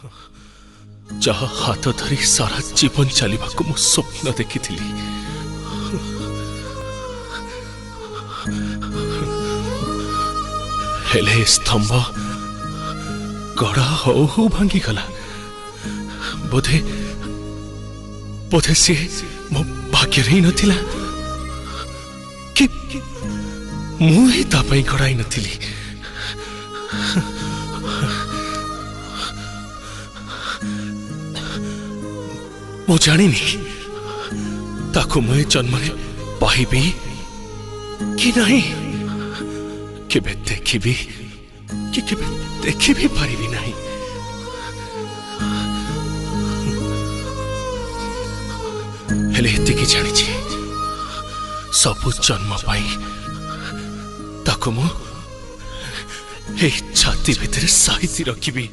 जहा हाथ धरी सारा जीवन चलवा को मु स्वप्न देखी हेले स्तंभ गड़ा हो हो भांगी गला बोधे बोधे सी मो भाग्य रही नथिला कि मुही ता पई गड़ाई नथिली मु जानिनी ताको मुझे जन्म पाइबी कि नहीं केबे देखिबी कि केबे देखि भी पारिबी नहीं हेले एतिकी जानी सबु जन्म पाई ताको मु छाती भितर साहिती रखिबी।